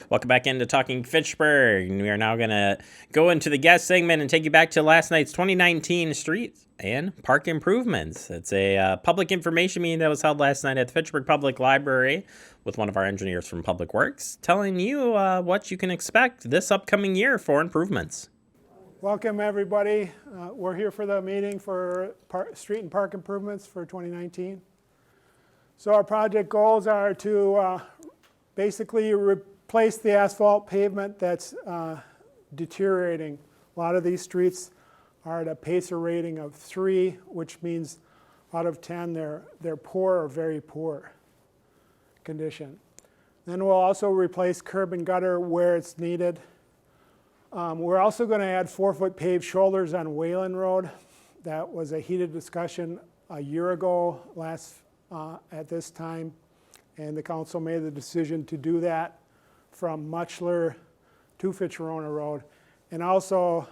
Welcome back into Talking Fitchburg. We are now going to go into the guest segment and take you back to last night's 2019 street and park improvements. It's a public information meeting that was held last night at the Fitchburg Public Library with one of our engineers from Public Works telling you what you can expect this upcoming year for improvements. Welcome, everybody. We're here for the meeting for street and park improvements for 2019. So our project goals are to basically replace the asphalt pavement that's deteriorating. A lot of these streets are at a PACER rating of 3, which means out of 10 they're poor or very poor condition. Then we'll also replace curb and gutter where it's needed. We're also going to add 4-foot paved shoulders on Wayland Road. That was a heated discussion a year ago at this time, and the council made the decision to do that from Muchler to Fitcherona Road, and also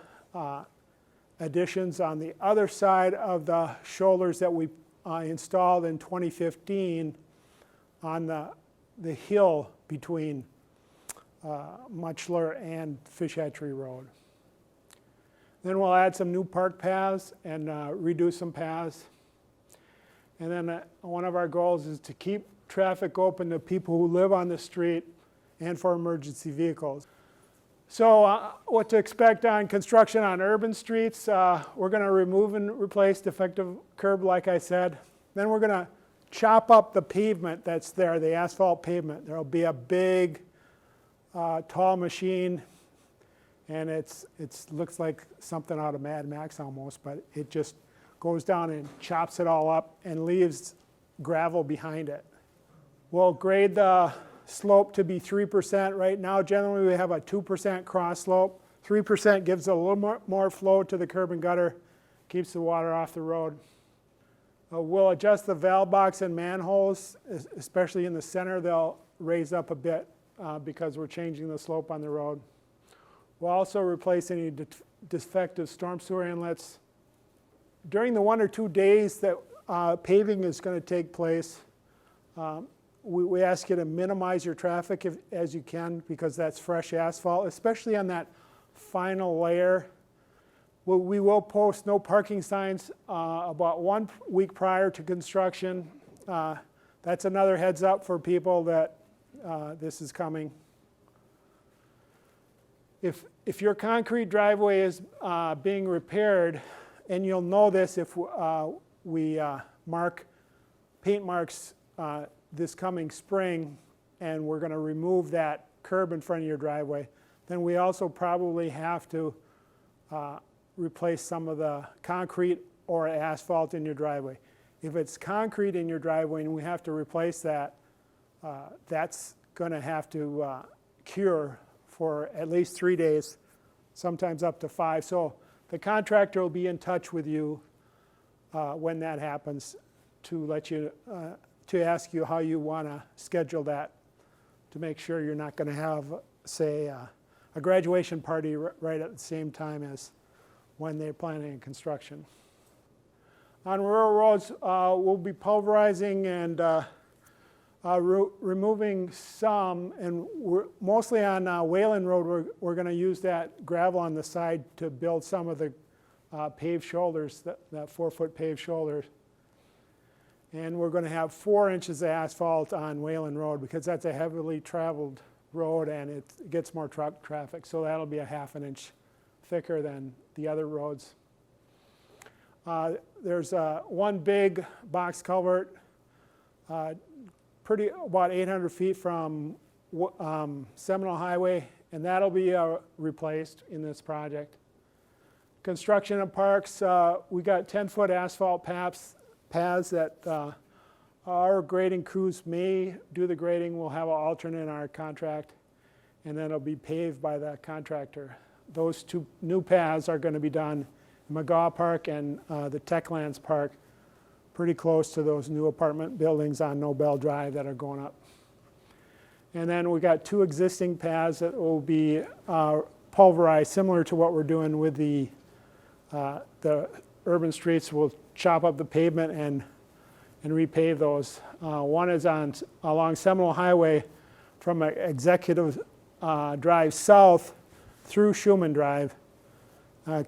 additions on the other side of the shoulders that we installed in 2015 on the hill between Muchler and Fish Hatchery Road. Then we'll add some new park paths and redo some paths. And then one of our goals is to keep traffic open to people who live on the street and for emergency vehicles. So what to expect on construction on urban streets, we're going to remove and replace defective curb, like I said. Then we're going to chop up the pavement that's there, the asphalt pavement. There'll be a big, tall machine, and it looks like something out of Mad Max almost, but it just goes down and chops it all up and leaves gravel behind it. We'll grade the slope to be 3%. Right now, generally we have a 2% cross slope. 3% gives a little more flow to the curb and gutter, keeps the water off the road. We'll adjust the valve box and manholes, especially in the center. They'll raise up a bit because we're changing the slope on the road. We'll also replace any defective storm sewer inlets. During the 1 or 2 days that paving is going to take place, we ask you to minimize your traffic as you can, because that's fresh asphalt, especially on that final layer. We will post no parking signs about 1 week prior to construction. That's another heads up for people that this is coming. If your concrete driveway is being repaired, and you'll know this if we mark paint marks this coming spring, and we're going to remove that curb in front of your driveway, then we also probably have to replace some of the concrete or asphalt in your driveway. If it's concrete in your driveway and we have to replace that, that's going to have to cure for at least 3 days, sometimes up to 5. So the contractor will be in touch with you when that happens to let you to ask you how you want to schedule that, to make sure you're not going to have, say, a graduation party right at the same time as when they're planning construction. On rural roads, we'll be pulverizing and removing some, and mostly on Wayland Road, we're going to use that gravel on the side to build some of the paved shoulders, that 4-foot paved shoulders. And we're going to have 4 inches of asphalt on Wayland Road, because that's a heavily traveled road and it gets more truck traffic. So that'll be a 1/2 inch thicker than the other roads. There's one big box culvert, about 800 feet from Seminole Highway, and that'll be replaced in this project. Construction of parks, we got 10-foot asphalt paths that our grading crews may do the grading. We'll have an alternate in our contract, and then it'll be paved by the contractor. Those 2 new paths are going to be done in McGaw Park and the Techlands Park, pretty close to those new apartment buildings on Nobel Drive that are going up. And then we got 2 existing paths that will be pulverized, similar to what we're doing with the urban streets. We'll chop up the pavement and repave those. One is along Seminole Highway from Executive drive south through Schumann Drive,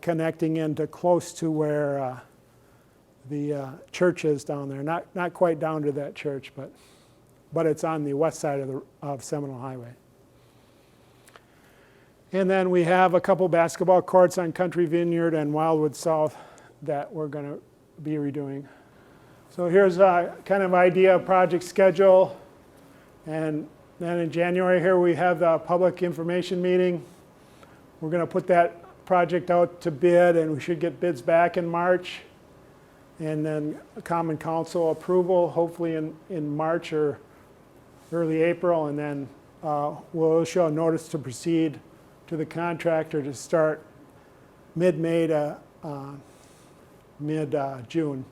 connecting into close to where the church is down there. Not quite down to that church, but it's on the west side of Seminole Highway. And then we have a couple basketball courts on Country Vineyard and Wildwood South that we're going to be redoing. So here's a kind of idea of project schedule. And then in January here we have the public information meeting. We're going to put that project out to bid, and we should get bids back in March. And then Common Council approval, hopefully in March or early April. And then we'll issue a notice to proceed to the contractor to start mid-May to mid-June.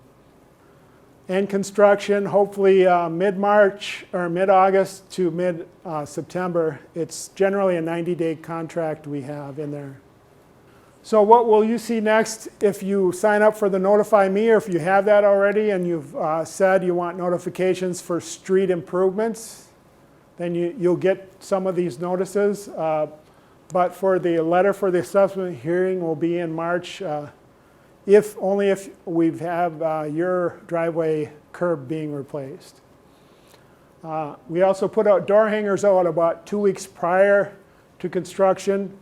And construction, hopefully mid-March or mid-August to mid-September. It's generally a 90-day contract we have in there. So what will you see next if you sign up for the Notify Me, or if you have that already and you've said you want notifications for street improvements, then you'll get some of these notices. But for the letter for the assessment hearing will be in March, only if we have your driveway curb being replaced. We also put out door hangers out about 2 weeks prior to construction,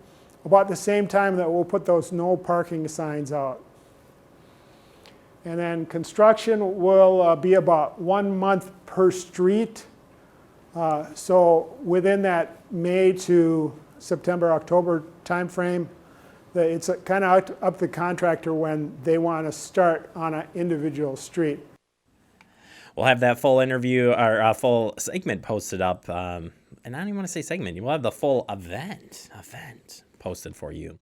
about the same time that we'll put those no parking signs out. And then construction will be about 1 month per street. So within that May to September, October timeframe, it's kind of up to the contractor when they want to start on an individual street. We'll have that full interview or full segment posted up. And I don't even want to say segment. We'll have the full event posted for you.